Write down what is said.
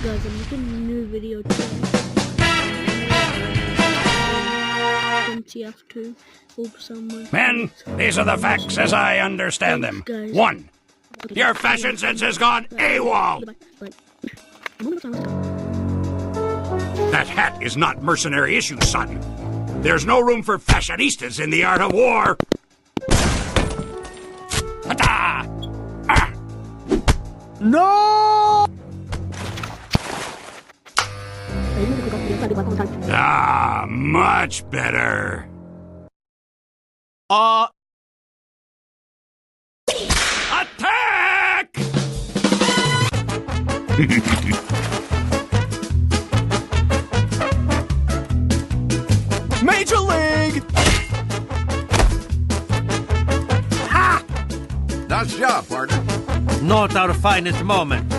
Guys, I'm making a new video today. From TF2. Hope someone. Men, these are the facts as I understand them. Guys. 1. Your fashion sense has gone AWOL. That hat is not mercenary issue, son. There's no room for fashionistas in the art of war. Ta-da! Ah! No! Ah, much better. Attack! Major League! Ha! Nice job, partner. Not our finest moment.